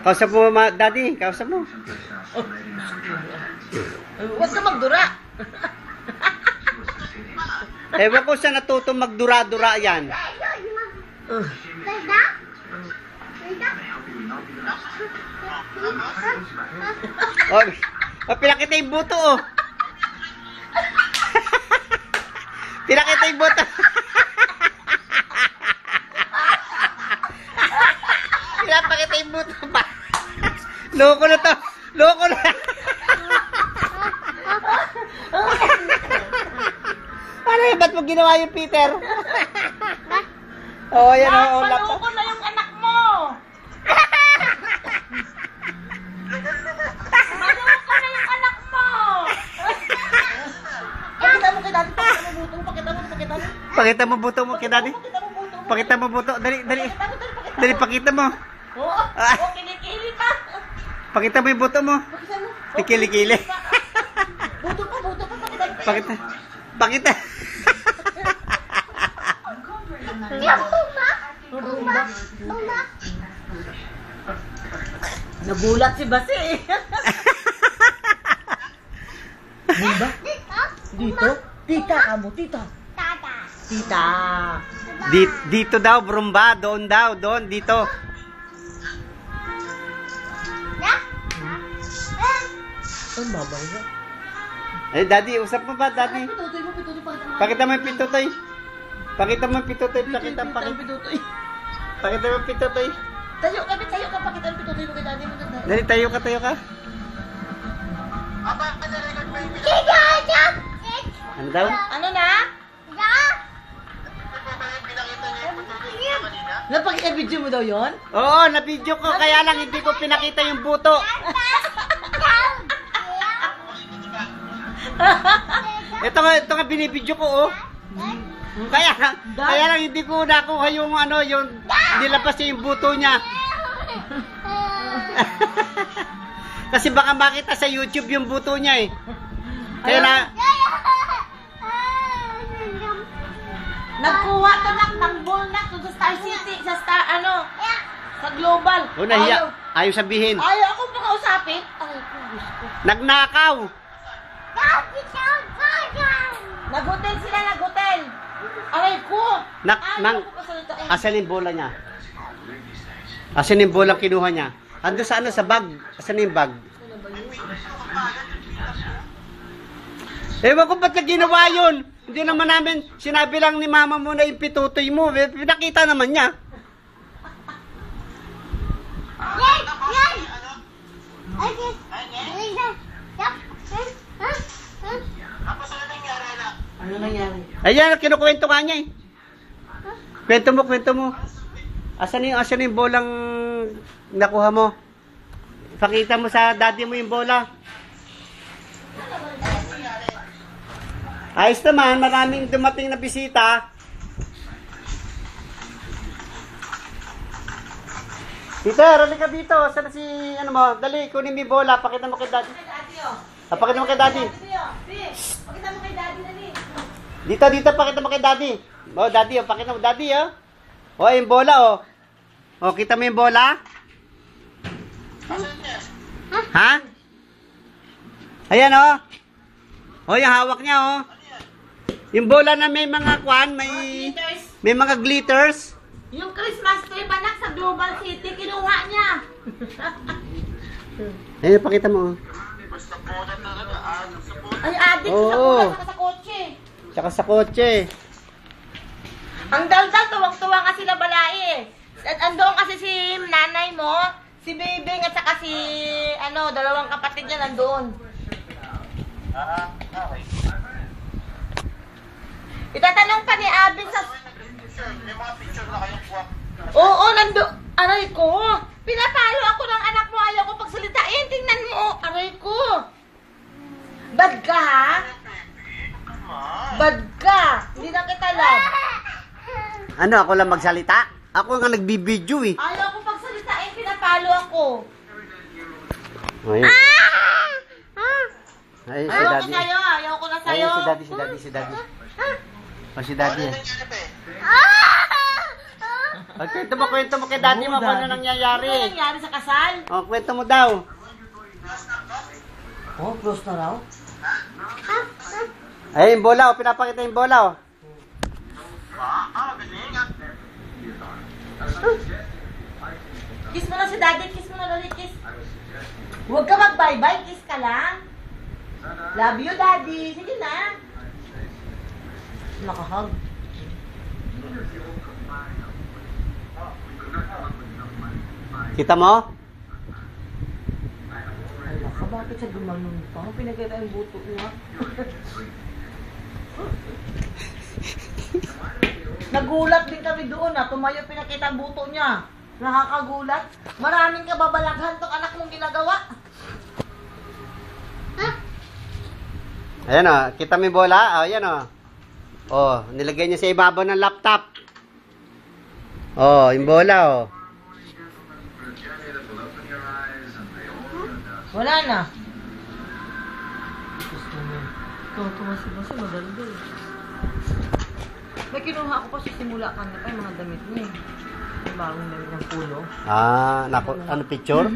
Kausap mo, daddy. Kausap mo. Huwag ka magdura. Ewan ko siya natutong magdura-dura yan. Pinakita yung buto, oh. Pinakita yung buto. Pinapakita yung buto pa. Loko na to. Loko na. Ano yun? Ba't mo ginawa yung Peter? Oo, yan o. Paloko na yung anak mo. Maloko na yung anak mo. Pakita mo kay daddy. Pakita mo buto. Pakita mo. Pakita mo buto mo kay daddy. Pakita mo buto. Dali. Dali, pakita mo. Oo, kilikili pa. Pakita mo yung buto mo. Kikili-kili. Buto pa. Pakita. Pakita. Nagulat si Basi. Bumba? Dito? Tita ka mo, tita. Tita. Dito daw, Brumba. Doon daw, doon, dito. Ang babay na. Eh, daddy, usap mo ba, daddy? Pitutoy mo, Pakita mo yung pitutoy. Pakita mo yung pitutoy. Pakita mo yung pitutoy. Tayo ka, pakita ang pitutoy mo kay daddy mo. Dali, tayo ka. Ano daw? Ano na? Napakita-video mo daw yon? Oo, na-video ko. Kaya lang hindi ko pinakita yung buto. Ito nga binibidyo ko, oh. Kaya lang hindi ko nakuha yung ano, yung nilabas niya yung buto niya. Kasi baka makita sa YouTube yung buto niya, eh. Kaya na... Nagkuha to ng bullnut to sa Star City, sa Global. Oh, nahiya. Ayaw sabihin. Ayaw akong pakausapin. Ay, gusto. Nagnakaw. Nag-hotel sila, nag-hotel. Aray ko. Asan yung bola niya? Asan yung bola kinuha niya? Ando sa ano, sa bag. Asan yung bag? Ewan ko ba't ginawa yun? Hindi naman namin, sinabi lang ni mama mo na yung pitutoy mo. Pinakita naman niya. Ano nangyari? Ayan, kinukwento nga niya, eh. Kwento mo. Asan yung bolang nakuha mo? Pakita mo sa daddy mo yung bola. Ayos naman, maraming dumating na bisita. Peter, halika dito. Saan si, ano mo? Dali, kunin mo yung bola. Pakita mo kay daddy. Pakita mo kay daddy. Pakita mo kay daddy, dali. Dito, pakita mo kay daddy. Oh, daddy, oh, pakita mo, daddy, oh. Oh, yung bola, oh. Oh, kita mo yung bola? Ha? Ayan, oh. Oh, yung hawak niya, oh. Yung bola na may mga kwan, may mga glitters. Yung Christmas tree panak sa Global City, kinuha niya. Ayun, pakita mo, oh. Ay, adik sa bola, saka sa kotse. Tsaka sa kotse. Ang daldal, tuwang-tuwa kasi na balai. Andoon kasi si nanay mo, si Bebeng at saka si, dalawang kapatid niya nandoon. Okay. Itatanong pa ni Abin sa... May mga picture na kayong kuha. Oo, aray ko. Pinapalo ako ng anak mo, ayaw ko pagsalitain. Tingnan mo, aray ko. Bad ka, ha? Bad ka. Hindi na kita love. Ano, ako lang magsalita? Ako nga nagbibideo, eh. Ayaw ko pagsalitain, pinapalo ako. Oh, yun. Ay, si Ayoko daddy. sa'yo, ayoko na Ay, sa'yo. si daddy. Oh, si daddy. Ano nangyari, be? Kwento mo kay daddy mo kung ano Ano nangyayari. nangyari sa kasal? Oh, kwento mo daw. Oh, close na raw. Ay, yung bola, oh. Pinapakita yung bola, oh. Galing ah. Kiss mo na si daddy, kiss mo na dali, kiss. Huwag ka mag-bye-bye, kiss ka lang. Love you, daddy. Sige na. Nakahag. Kita mo? Ala ka, bakit siya gumanon pa? Pinagkita yung buto niya. Nagulat din kami doon na tumayo pinakita ang buto niya. Nakakagulat. Maraming kababalaghan tong anak mong ginagawa. Ayan, oh. Kita mo yung bola? Oh, ayan, oh. Oh, nilagay niya sa ibabaw ng laptop. Oh, yung bola, oh. Wala na. Tuwa si Boss, maganda eh. May kinuha ako pa sa simula kanina pa yung mga damit niya eh. Yung bagong damit ng pulo. Ah, ano picture?